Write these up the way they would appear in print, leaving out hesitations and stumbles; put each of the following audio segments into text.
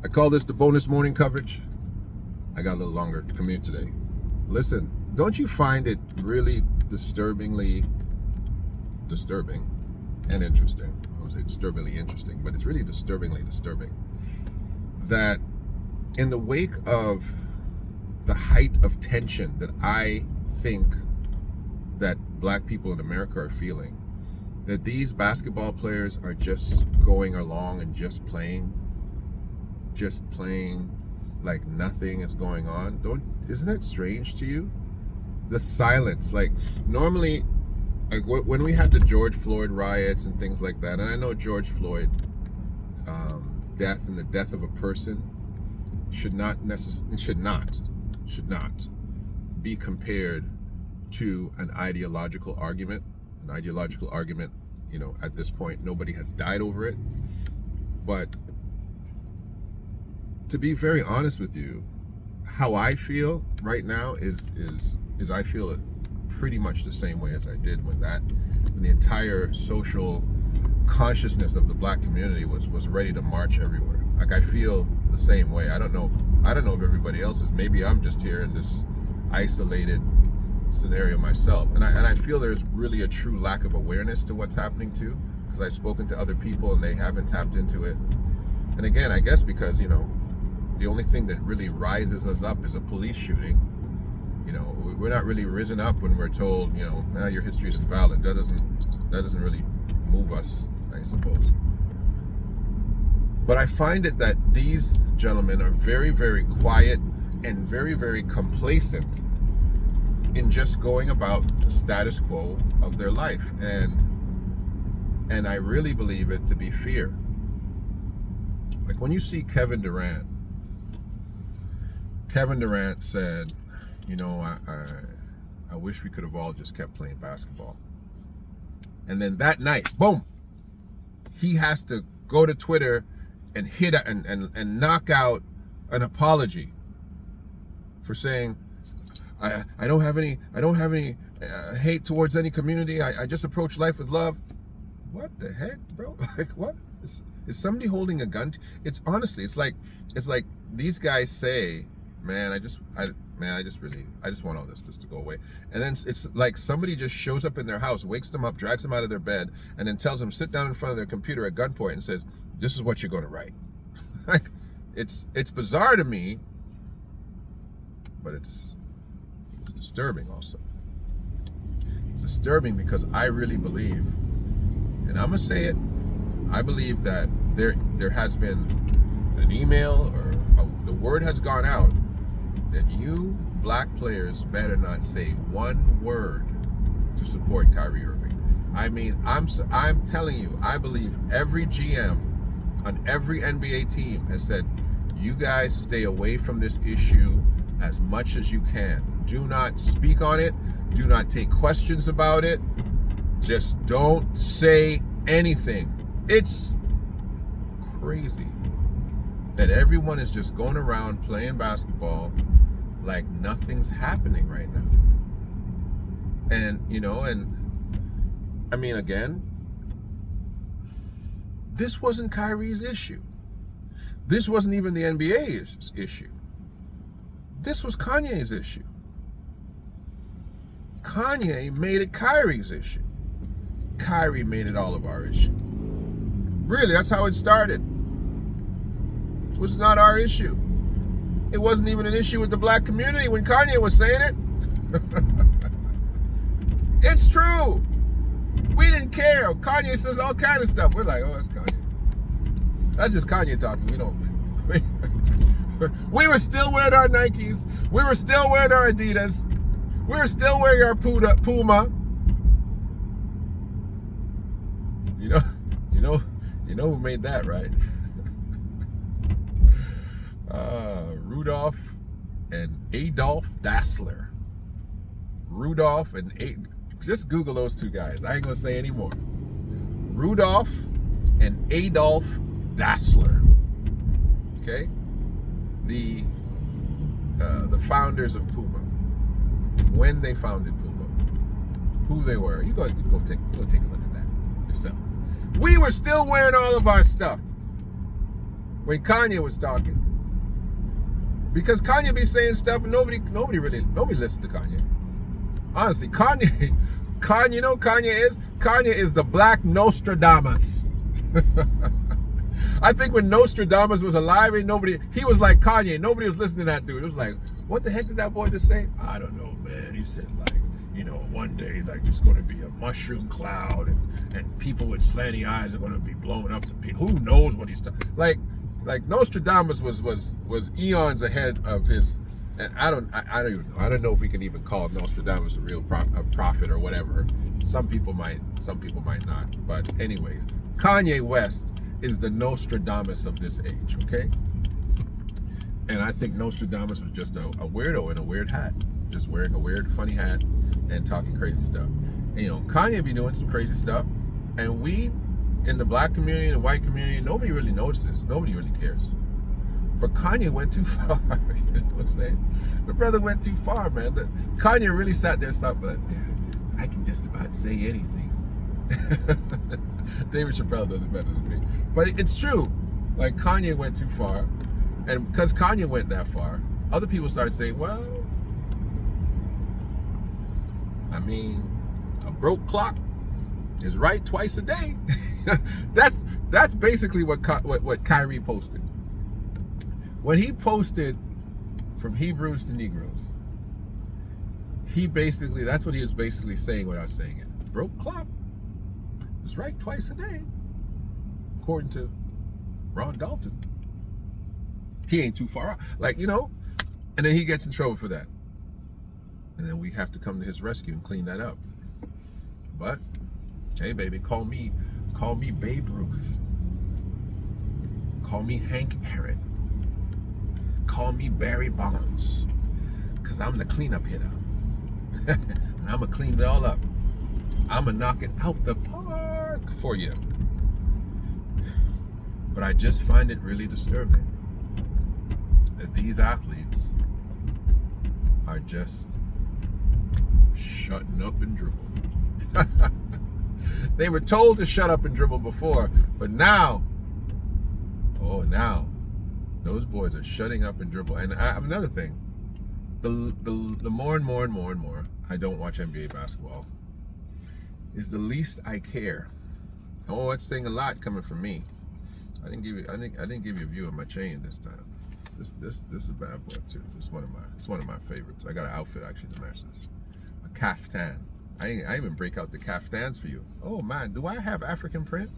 I call this the bonus morning coverage. I got a little longer to commute today. Listen, don't you find it really disturbing and interesting? I won't say disturbingly interesting, but it's really disturbingly disturbing that in the wake of the height of tension that I think that black people in America are feeling, that these basketball players are just going along and just playing like nothing is going on. Isn't that strange to you? The silence, like normally, like when we had the George Floyd riots and things like that, and I know George Floyd death and the death of a person should not be compared to an ideological argument. You know, at this point, nobody has died over it. But to be very honest with you, how I feel right now is I feel it pretty much the same way as I did when the entire social consciousness of the black community was ready to march everywhere. Like I feel the same way. I don't know if everybody else is. Maybe I'm just here in this isolated scenario myself, and I feel there's really a true lack of awareness to what's happening too, because I've spoken to other people and they haven't tapped into it. And again, I guess because, you know, the only thing that really rises us up is a police shooting. You know, we're not really risen up when we're told, you know, your history is invalid. That doesn't really move us, I suppose. But I find it that these gentlemen are very, very quiet and very, very complacent in just going about the status quo of their life. And I really believe it to be fear. Like when you see Kevin Durant said, you know, I wish we could have all just kept playing basketball. And then that night, boom, he has to go to Twitter and hit and knock out an apology for saying, I don't have any hate towards any community. I just approach life with love. What the heck, bro? Like what? Is somebody holding a gun? It's honestly, it's like these guys say, man, I just want all this just to go away. And then it's like somebody just shows up in their house, wakes them up, drags them out of their bed, and then tells them sit down in front of their computer at gunpoint and says, this is what you're going to write. Like it's bizarre to me, but it's disturbing also. It's disturbing because I really believe, and I'm gonna say it, I believe that there has been an email or the word has gone out that you black players better not say one word to support Kyrie Irving. I mean, I'm telling you, I believe every GM on every NBA team has said, you guys stay away from this issue as much as you can. Do not speak on it. Do not take questions about it. Just don't say anything. It's crazy that everyone is just going around playing basketball like nothing's happening right now. And, you know, and I mean, again, this wasn't Kyrie's issue. This wasn't even the NBA's issue. This was Kanye's issue. Kanye made it Kyrie's issue. Kyrie made it all of our issue. Really, that's how it started. It was not our issue. It wasn't even an issue with the black community when Kanye was saying it. It's true. We didn't care. Kanye says all kind of stuff. We're like, oh, that's Kanye. That's just Kanye talking. We don't. We were still wearing our Nikes. We were still wearing our Adidas. We were still wearing our Puma. You know who made that, right? Rudolph and Adolf Dassler. Rudolph and just Google those two guys. I ain't gonna say any more. Rudolph and Adolf Dassler. Okay, the founders of Puma. When they founded Puma, who they were. You go take a look at that yourself. We were still wearing all of our stuff. when Kanye was talking. Because Kanye be saying stuff and nobody listens to Kanye. Honestly, Kanye, you know Kanye is? Kanye is the black Nostradamus. I think when Nostradamus was alive, he was like Kanye. Nobody was listening to that dude. It was like, what the heck did that boy just say? I don't know, man. He said like, one day like there's going to be a mushroom cloud and people with slanty eyes are going to be blown up to people. Who knows what he's talking? Like Nostradamus was eons ahead of his. And I don't even know. I don't know if we can even call Nostradamus a real prophet or whatever. Some people might not. But anyways, Kanye West is the Nostradamus of this age, okay? And I think Nostradamus was just a weirdo in a weird hat, just wearing a weird, funny hat and talking crazy stuff. And, Kanye be doing some crazy stuff, and we in the black community and the white community, nobody really notices. Nobody really cares. But Kanye went too far. You know what I'm saying? The brother went too far, man. Kanye really sat there and thought, but I can just about say anything. David Chappelle does it better than me. But it's true. Like, Kanye went too far. And because Kanye went that far, other people started saying, well, I mean, a broke clock is right twice a day. That's basically what Kyrie posted. When he posted from Hebrews to Negroes, that's what he was basically saying without saying it. Broke clock is right twice a day, according to Ron Dalton. He ain't too far out. And then he gets in trouble for that. And then we have to come to his rescue and clean that up. But, hey baby, call me Babe Ruth. Call me Hank Aaron. Call me Barry Bonds. Because I'm the cleanup hitter. And I'm going to clean it all up. I'm going to knock it out the park for you. But I just find it really disturbing that these athletes are just shutting up and dribble. They were told to shut up and dribble before, but now those boys are shutting up and dribble. And I have another thing. The more and more I don't watch NBA basketball, is the least I care. Oh, it's saying a lot coming from me. I didn't give you a view of my chain this time. This is a bad boy too. It's one of my favorites. I got an outfit actually to match this. A kaftan. I even break out the kaftans for you. Oh man, do I have African print?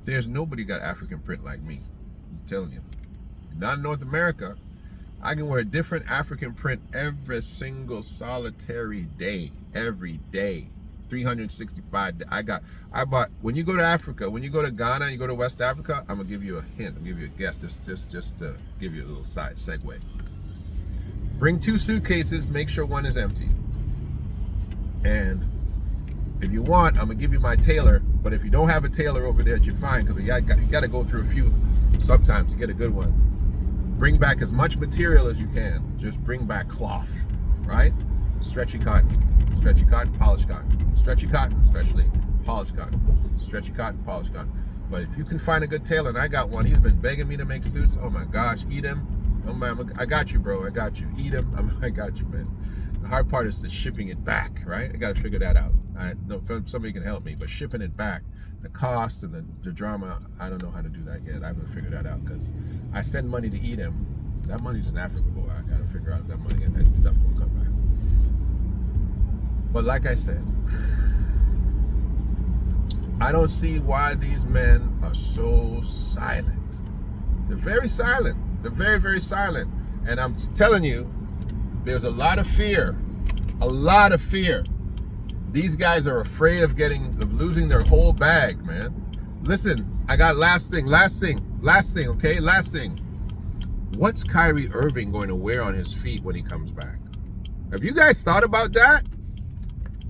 There's nobody got African print like me. I'm telling you. Not in North America. I can wear a different African print every single solitary day. Every day. 365 days. I bought, when you go to Africa, when you go to Ghana, you go to West Africa, I'm gonna give you a hint, I'll give you a guess, just to give you a little side segue. Bring 2 suitcases, make sure one is empty. And if you want, I'm gonna give you my tailor, but if you don't have a tailor over there, you're fine, because you gotta go through a few sometimes to get a good one. Bring back as much material as you can. Just bring back cloth, right? Stretchy cotton, polished cotton. Stretchy cotton, especially polished cotton. Stretchy cotton, polished cotton. But if you can find a good tailor, and I got one, he's been begging me to make suits. Oh my gosh, eat him. Oh man, I got you, bro. I got you. Eat him. I got you, man. The hard part is the shipping it back, right? I got to figure that out. I know somebody can help me, but shipping it back, the cost and the drama, I don't know how to do that yet. I haven't figured that out because I send money to eat him. That money's in Africa, boy. I got to figure out if that money and that stuff will come back. But like I said, I don't see why these men are so silent. They're very silent. They're very, very silent. And I'm telling you, there's a lot of fear. A lot of fear. These guys are afraid of losing their whole bag, man. Listen, I got last thing, okay? Last thing. What's Kyrie Irving going to wear on his feet when he comes back? Have you guys thought about that?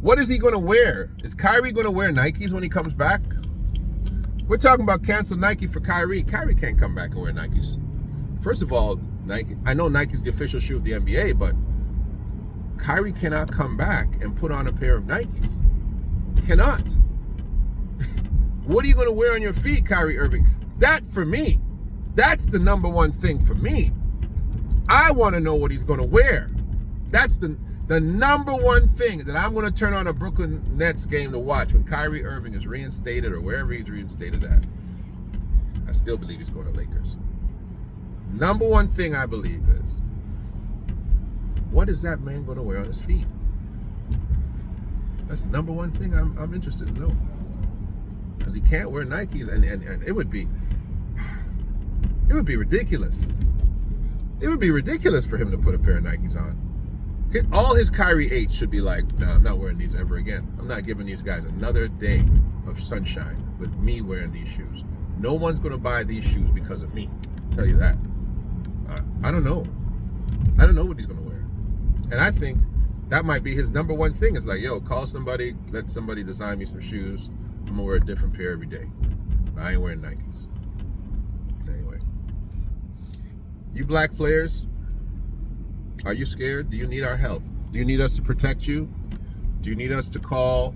What is he going to wear? Is Kyrie going to wear Nikes when he comes back? We're talking about cancel Nike for Kyrie. Kyrie can't come back and wear Nikes. First of all, Nike. I know Nike's the official shoe of the NBA, but Kyrie cannot come back and put on a pair of Nikes. Cannot. What are you going to wear on your feet, Kyrie Irving? That, for me, That's the number one thing for me. I want to know what he's going to wear. That's the number one thing that I'm going to turn on a Brooklyn Nets game to watch when Kyrie Irving is reinstated or wherever he's reinstated at. I still believe he's going to Lakers. Number one thing I believe is, what is that man going to wear on his feet? That's the number one thing I'm interested to know. Because he can't wear Nikes, and it would be ridiculous. It would be ridiculous for him to put a pair of Nikes on. All his Kyrie 8 should be like, no, I'm not wearing these ever again. I'm not giving these guys another day of sunshine with me wearing these shoes. No one's going to buy these shoes because of me. I'll tell you that. I don't know. I don't know what he's going to wear. And I think that might be his number one thing. It's like, yo, call somebody, let somebody design me some shoes. I'm going to wear a different pair every day. I ain't wearing Nikes. Anyway. You black players, are you scared? Do you need our help? Do you need us to protect you? Do you need us to call,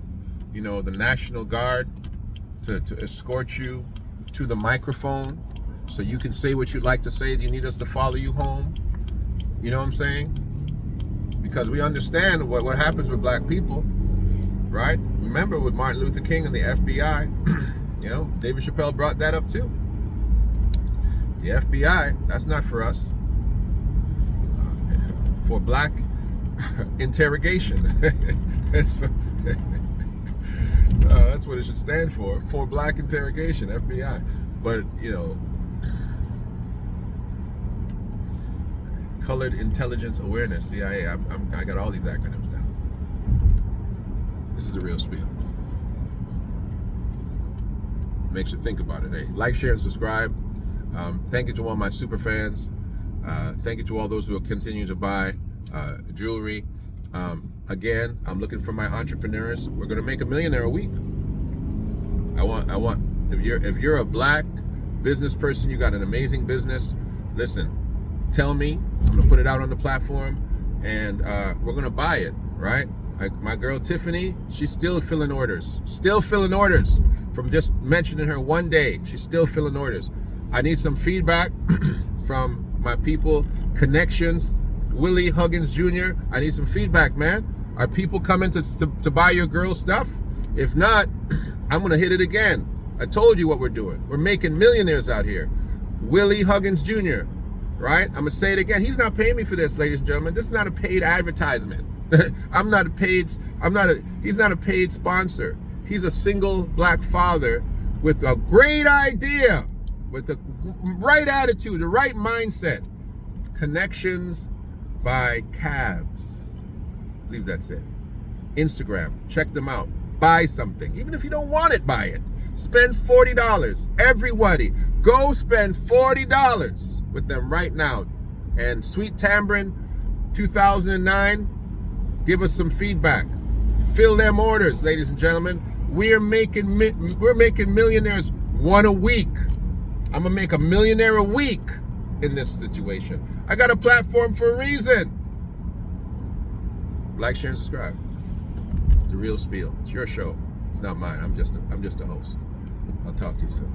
the National Guard to escort you to the microphone so you can say what you'd like to say? Do you need us to follow you home? You know what I'm saying? Because we understand what happens with black people, right? Remember with Martin Luther King and the FBI, David Chappelle brought that up too. The FBI, that's not for us. For black interrogation. That's what it should stand for black interrogation, FBI. But, Colored Intelligence Awareness, CIA. I got all these acronyms now. This is the real spiel. Makes you think about it. Hey, like, share, and subscribe. Thank you to all my super fans. Thank you to all those who will continue to buy jewelry. Again, I'm looking for my entrepreneurs. We're going to make $1 million a week. I want. If you're a black business person, you got an amazing business. Listen, tell me. I'm going to put it out on the platform, and we're going to buy it. Right? Like my girl Tiffany, she's still filling orders. Still filling orders from just mentioning her one day. She's still filling orders. I need some feedback from my people, connections, Willie Huggins Jr. I need some feedback, man. Are people coming to buy your girl's stuff? If not, I'm going to hit it again. I told you what we're doing. We're making millionaires out here. Willie Huggins Jr., right? I'm going to say it again. He's not paying me for this, ladies and gentlemen. This is not a paid advertisement. He's not a paid sponsor. He's a single black father with a great idea, with the right attitude, the right mindset. Connections by Cavs. I believe that's it. Instagram. Check them out. Buy something. Even if you don't want it, buy it. Spend $40. Everybody, go spend $40 with them right now. And Sweet Tambrin 2009, give us some feedback. Fill them orders, ladies and gentlemen. We're making millionaires one a week. I'm gonna make $1 million a week in this situation. I got a platform for a reason. Like, share, and subscribe. It's a real spiel. It's your show. It's not mine. I'm just a host. I'll talk to you soon.